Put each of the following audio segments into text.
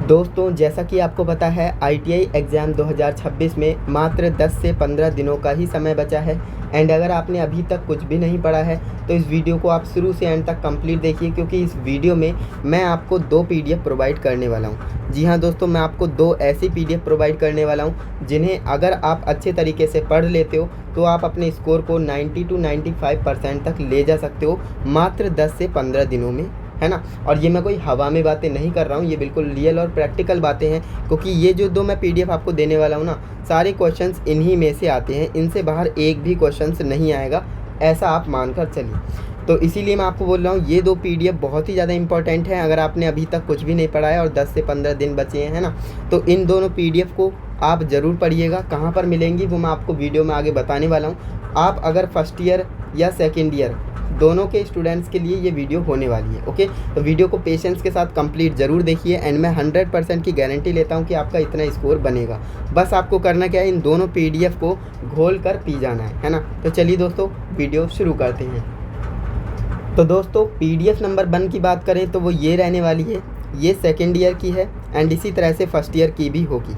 दोस्तों, जैसा कि आपको पता है आईटीआई एग्ज़ाम 2026 में मात्र 10 से 15 दिनों का ही समय बचा है। एंड अगर आपने अभी तक कुछ भी नहीं पढ़ा है तो इस वीडियो को आप शुरू से एंड तक कंप्लीट देखिए, क्योंकि इस वीडियो में मैं आपको 2 पीडीएफ प्रोवाइड करने वाला हूं। जी हां दोस्तों, मैं आपको 2 ऐसी पीडीएफ प्रोवाइड करने वाला हूं जिन्हें अगर आप अच्छे तरीके से पढ़ लेते हो तो आप अपने स्कोर को 90 to 95% तक ले जा सकते हो मात्र 10 से 15 दिनों में, है ना। और ये मैं कोई हवा में बातें नहीं कर रहा हूँ, ये बिल्कुल रियल और प्रैक्टिकल बातें हैं, क्योंकि ये जो 2 मैं पीडीएफ आपको देने वाला हूँ ना, सारे क्वेश्चंस इन्हीं में से आते हैं। इनसे बाहर एक भी क्वेश्चंस नहीं आएगा, ऐसा आप मानकर चलिए। तो इसीलिए मैं आपको बोल रहा हूँ ये 2 पीडीएफ बहुत ही ज़्यादा इंपॉर्टेंट हैं अगर आपने अभी तक कुछ भी नहीं पढ़ा है और 10 से 15 दिन बचे हैं, है ना। तो इन दोनों पीडीएफ को आप ज़रूर पढ़िएगा। कहाँ पर मिलेंगी वो मैं आपको वीडियो में आगे बताने वाला हूँ। आप अगर फर्स्ट ईयर या सेकेंड ईयर दोनों के स्टूडेंट्स के लिए ये वीडियो होने वाली है, ओके। तो वीडियो को पेशेंस के साथ कंप्लीट ज़रूर देखिए एंड मैं 100% की गारंटी लेता हूँ कि आपका इतना स्कोर बनेगा। बस आपको करना क्या है, इन दोनों पीडीएफ को घोल कर पी जाना है ना। तो चलिए दोस्तों, वीडियो शुरू करते हैं। तो दोस्तों, पीडीएफ नंबर 1 की बात करें तो वो ये रहने वाली है, ये सेकेंड ईयर की है एंड इसी तरह से फर्स्ट ईयर की भी होगी।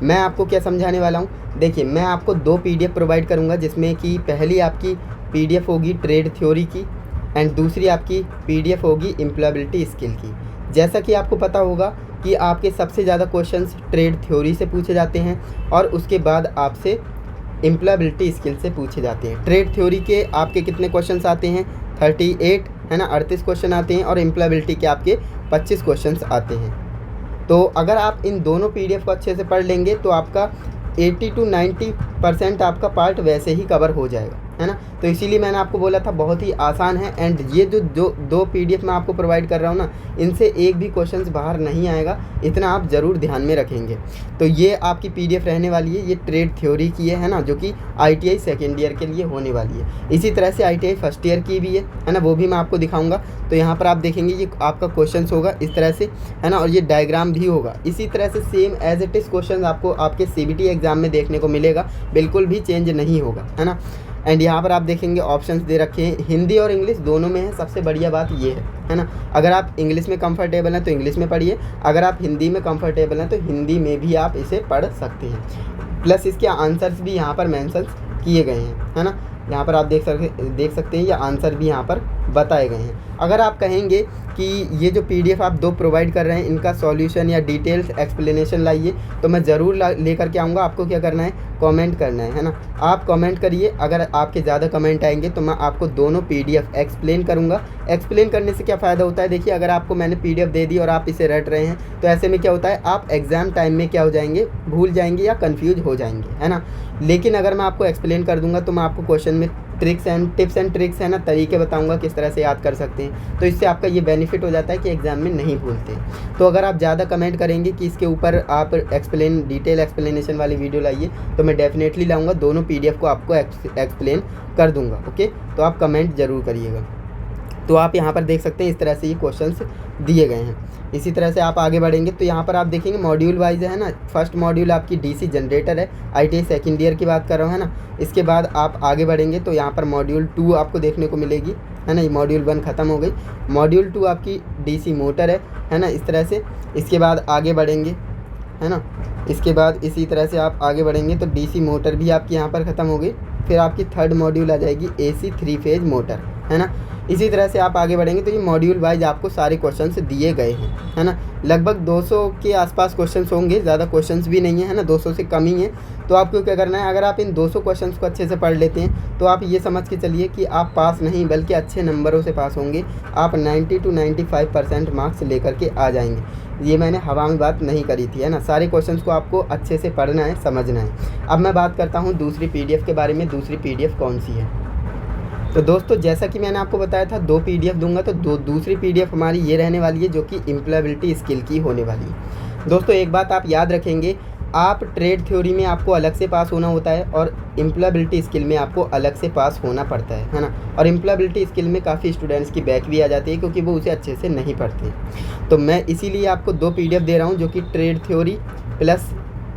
मैं आपको क्या समझाने वाला हूँ, देखिए मैं आपको 2 पीडीएफ प्रोवाइड करूँगा, जिसमें कि पहली आपकी पीडीएफ होगी ट्रेड थ्योरी की एंड दूसरी आपकी पीडीएफ होगी एम्प्लॉयबिलिटी स्किल की। जैसा कि आपको पता होगा कि आपके सबसे ज़्यादा क्वेश्चंस ट्रेड थ्योरी से पूछे जाते हैं और उसके बाद आपसे एम्प्लॉयबिलिटी स्किल से पूछे जाते हैं। ट्रेड थ्योरी के आपके कितने क्वेश्चंस आते हैं, 38 है ना, 38 क्वेश्चन आते हैं और एम्प्लॉयबिलिटी के आपके 25 क्वेश्चंस आते हैं। तो अगर आप इन दोनों पीडीएफ को अच्छे से पढ़ लेंगे तो आपका 80 to 90% आपका पार्ट वैसे ही कवर हो जाएगा, है ना। तो इसीलिए मैंने आपको बोला था बहुत ही आसान है एंड ये जो 2 पीडीएफ मैं आपको प्रोवाइड कर रहा हूँ ना, इनसे एक भी क्वेश्चंस बाहर नहीं आएगा, इतना आप ज़रूर ध्यान में रखेंगे। तो ये आपकी पीडीएफ रहने वाली है, ये ट्रेड थ्योरी की है ना, जो कि आईटीआई सेकेंड ईयर के लिए होने वाली है। इसी तरह से आईटीआई फर्स्ट ईयर की भी है ना, वो भी मैं आपको दिखाऊँगा। तो यहाँ पर आप देखेंगे ये आपका क्वेश्चन होगा इस तरह से, है ना, और ये डायग्राम भी होगा इसी तरह से, same as it is question आपको आपके सीबीटी एग्जाम में देखने को मिलेगा, बिल्कुल भी चेंज नहीं होगा, है ना। एंड यहाँ पर आप देखेंगे ऑप्शंस दे रखे हैं, हिंदी और इंग्लिश दोनों में है। सबसे बढ़िया बात ये है ना, अगर आप इंग्लिश में कंफर्टेबल हैं तो इंग्लिश में पढ़िए, अगर आप हिंदी में कंफर्टेबल हैं तो हिंदी में भी आप इसे पढ़ सकते हैं। प्लस इसके आंसर्स भी यहाँ पर मेंशन किए गए हैं, है ना। यहाँ पर आप देख सकते हैं, ये आंसर भी यहाँ पर बताए गए हैं। अगर आप कहेंगे कि ये जो पीडीएफ आप 2 प्रोवाइड कर रहे हैं इनका सॉल्यूशन या डिटेल्स एक्सप्लेनेशन लाइए, तो मैं ज़रूर लेकर के आऊँगा। आपको क्या करना है, कमेंट करना है ना। आप कमेंट करिए, अगर आपके ज़्यादा कमेंट आएंगे तो मैं आपको दोनों पीडीएफ एक्सप्लेन करूँगा। एक्सप्लेन करने से क्या फ़ायदा होता है, देखिए अगर आपको मैंने पीडीएफ दे दी और आप इसे रट रहे हैं तो ऐसे में क्या होता है, आप एग्ज़ाम टाइम में क्या हो जाएंगे, भूल जाएंगे या कन्फ्यूज हो जाएंगे, है ना। लेकिन अगर मैं आपको एक्सप्लेन कर दूँगा तो मैं आपको क्वेश्चन में टिप्स एंड ट्रिक्स है ना, तरीके बताऊंगा किस तरह से याद कर सकते हैं। तो इससे आपका ये बेनिफिट हो जाता है कि एग्जाम में नहीं भूलते। तो अगर आप ज़्यादा कमेंट करेंगे कि इसके ऊपर आप डिटेल एक्सप्लेनेशन वाली वीडियो लाइए, तो मैं डेफिनेटली लाऊंगा, दोनों पीडीएफ को आपको एक्सप्लेन कर दूंगा, ओके। तो आप कमेंट ज़रूर करिएगा। तो आप यहाँ पर देख सकते हैं इस तरह से ये क्वेश्चंस दिए गए हैं। इसी तरह से आप आगे बढ़ेंगे तो यहाँ पर आप देखेंगे मॉड्यूल वाइज है ना। फर्स्ट मॉड्यूल आपकी डीसी जनरेटर है, आईटीआई सेकेंड ईयर की बात कर रहा हूँ, है ना। इसके बाद आप आगे बढ़ेंगे तो यहाँ पर मॉड्यूल 2 आपको देखने को मिलेगी, है ना। ये मॉड्यूल 1 ख़त्म हो गई, मॉड्यूल 2 आपकी डीसी मोटर है ना, इस तरह से। इसके बाद आगे बढ़ेंगे, है ना, इसके बाद इसी तरह से आप आगे बढ़ेंगे तो डीसी मोटर भी आपकी यहाँ पर ख़त्म हो गई। फिर आपकी थर्ड मॉड्यूल आ जाएगी एसी 3 फेज मोटर, है ना। इसी तरह से आप आगे बढ़ेंगे तो ये मॉड्यूल वाइज आपको सारे क्वेश्चंस दिए गए हैं, है ना। लगभग 200 के आसपास क्वेश्चंस होंगे, ज़्यादा क्वेश्चंस भी नहीं है ना, 200 से कम ही है। तो आपको क्या करना है, अगर आप इन 200 क्वेश्चंस को अच्छे से पढ़ लेते हैं तो आप ये समझ के चलिए कि आप पास नहीं बल्कि अच्छे नंबरों से पास होंगे। आप 90 to 95% मार्क्स लेकर के आ जाएंगे। ये मैंने हवा में बात नहीं करी थी, है ना। सारे क्वेश्चंस को आपको अच्छे से पढ़ना है, समझना है। अब मैं बात करता हूँ दूसरी पीडीएफ के बारे में। दूसरी पीडीएफ कौन सी है, तो दोस्तों जैसा कि मैंने आपको बताया था 2 पीडीएफ दूंगा, तो दूसरी पीडीएफ हमारी ये रहने वाली है जो कि एम्प्लॉयबिलिटी स्किल की होने वाली है। दोस्तों एक बात आप याद रखेंगे, आप ट्रेड थ्योरी में आपको अलग से पास होना होता है और एम्प्लॉयबिलिटी स्किल में आपको अलग से पास होना पड़ता है ना। और एम्प्लॉयबिलिटी स्किल में काफ़ी स्टूडेंट्स की बैक भी आ जाती है क्योंकि वो उसे अच्छे से नहीं पढ़ते। तो मैं इसीलिए आपको 2 पीडीएफ दे रहा हूँ जो कि ट्रेड थ्योरी प्लस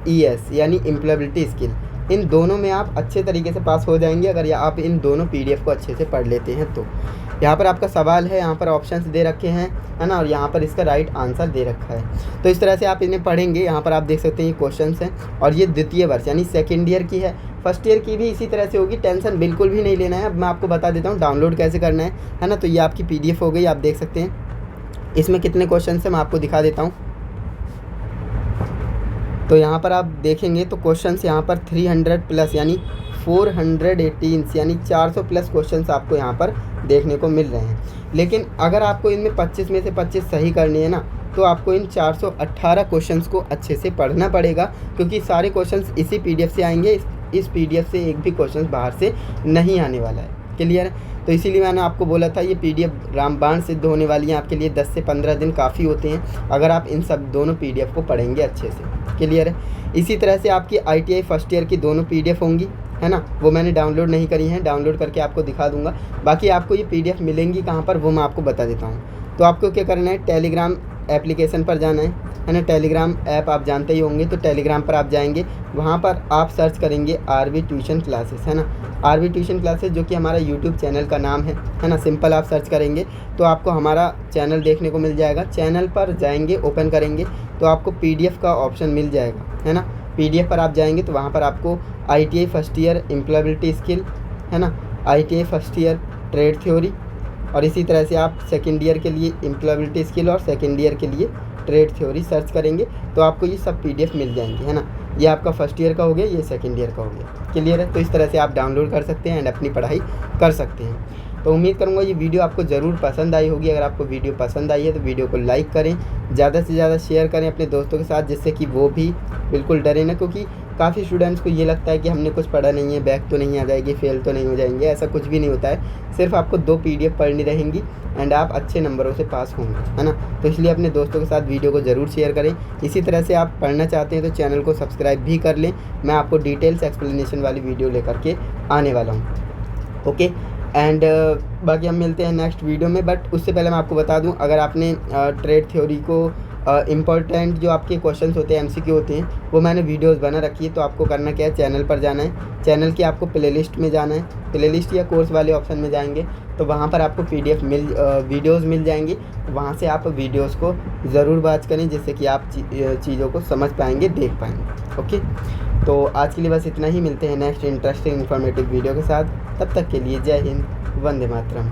ES यानी एम्प्लॉयबिलिटी स्किल, इन दोनों में आप अच्छे तरीके से पास हो जाएंगे अगर आप इन दोनों पीडीएफ को अच्छे से पढ़ लेते हैं तो। यहाँ पर आपका सवाल है, यहाँ पर ऑप्शंस दे रखे हैं, है ना, और यहाँ पर इसका राइट आंसर दे रखा है। तो इस तरह से आप इन्हें पढ़ेंगे। यहाँ पर आप देख सकते हैं ये क्वेश्चंस हैं और ये द्वितीय वर्ष यानी सेकेंड ईयर की है। फर्स्ट ईयर की भी इसी तरह से होगी, टेंशन बिल्कुल भी नहीं लेना है। अब मैं आपको बता देता हूँ डाउनलोड कैसे करना है ना। तो ये आपकी PDF हो गई, आप देख सकते हैं। इसमें कितने क्वेश्चन हैं मैं आपको दिखा देता हूँ। तो यहाँ पर आप देखेंगे तो क्वेश्चंस यहाँ पर 300 प्लस यानी 418 यानी 400 प्लस क्वेश्चंस आपको यहाँ पर देखने को मिल रहे हैं। लेकिन अगर आपको इनमें 25 में से 25 सही करनी है ना, तो आपको इन 418 क्वेश्चंस को अच्छे से पढ़ना पड़ेगा, क्योंकि सारे क्वेश्चंस इसी PDF से आएंगे। इस PDF से एक भी क्वेश्चन बाहर से नहीं आने वाला है। क्लियर है? तो इसीलिए मैंने आपको बोला था ये PDF रामबाण सिद्ध होने वाली है आपके लिए। 10 से 15 दिन काफ़ी होते हैं अगर आप इन सब दोनों PDF को पढ़ेंगे अच्छे से। क्लियर है? इसी तरह से आपकी ITI फर्स्ट ईयर की दोनों PDF होंगी, है ना। वो मैंने डाउनलोड नहीं करी हैं, डाउनलोड करके आपको दिखा दूंगा। बाकी आपको ये PDF मिलेंगी कहाँ पर वो मैं आपको बता देता हूँ। तो आपको क्या करना है, टेलीग्राम एप्लीकेशन पर जाना है ना। टेलीग्राम ऐप आप जानते ही होंगे। तो टेलीग्राम पर आप जाएंगे, वहाँ पर आप सर्च करेंगे RV ट्यूशन क्लासेस, है ना। RV ट्यूशन क्लासेस जो कि हमारा यूट्यूब चैनल का नाम है ना। सिंपल आप सर्च करेंगे तो आपको हमारा चैनल देखने को मिल जाएगा। चैनल पर जाएंगे, ओपन करेंगे तो आपको PDF का ऑप्शन मिल जाएगा, है ना। PDF पर आप जाएंगे तो वहाँ पर आपको ITI first year employability skill, है ना, ITI first year trade theory, और इसी तरह से आप सेकेंड ईयर के लिए एम्प्लॉयबिलिटी स्किल और सेकेंड ईयर के लिए ट्रेड थ्योरी सर्च करेंगे तो आपको ये सब PDF मिल जाएंगे, है ना। ये आपका फर्स्ट ईयर का हो गया, ये सेकेंड ईयर का हो गया। क्लियर है? तो इस तरह से आप डाउनलोड कर सकते हैं एंड अपनी पढ़ाई कर सकते हैं। तो उम्मीद करूँगा ये वीडियो आपको ज़रूर पसंद आई होगी। अगर आपको वीडियो पसंद आई है तो वीडियो को लाइक करें, ज़्यादा से ज़्यादा शेयर करें अपने दोस्तों के साथ, जिससे कि वो भी बिल्कुल डरे ना। क्योंकि काफ़ी स्टूडेंट्स को ये लगता है कि हमने कुछ पढ़ा नहीं है, बैक तो नहीं आ जाएगी, फेल तो नहीं हो जाएंगे। ऐसा कुछ भी नहीं होता है। सिर्फ आपको 2 PDF पढ़नी रहेंगी एंड आप अच्छे नंबरों से पास होंगे, है ना। तो इसलिए अपने दोस्तों के साथ वीडियो को ज़रूर शेयर करें। इसी तरह से आप पढ़ना चाहते हैं तो चैनल को सब्सक्राइब भी कर लें। मैं आपको डिटेल्स एक्सप्लेनेशन वाली वीडियो लेकर के आने वाला हूँ। ओके, एंड बाकी हम मिलते हैं नेक्स्ट वीडियो में। बट उससे पहले मैं आपको बता दूं, अगर आपने ट्रेड थ्योरी को इम्पोर्टेंट जो आपके क्वेश्चंस होते हैं, MCQ होते हैं, वो मैंने वीडियोस बना रखी है। तो आपको करना क्या है, चैनल पर जाना है, चैनल की आपको प्लेलिस्ट में जाना है, प्लेलिस्ट या कोर्स वाले ऑप्शन में जाएंगे तो वहाँ पर आपको PDF वीडियोस मिल जाएंगी। वहाँ से आप वीडियोस को ज़रूर वॉच करें, जिससे कि आप चीज़ों को समझ पाएंगे, देख पाएंगे। ओके, तो आज के लिए बस इतना ही। मिलते हैं नेक्स्ट इंटरेस्टिंग इन्फॉर्मेटिव वीडियो के साथ। तब तक के लिए जय हिंद, वंदे मातरम।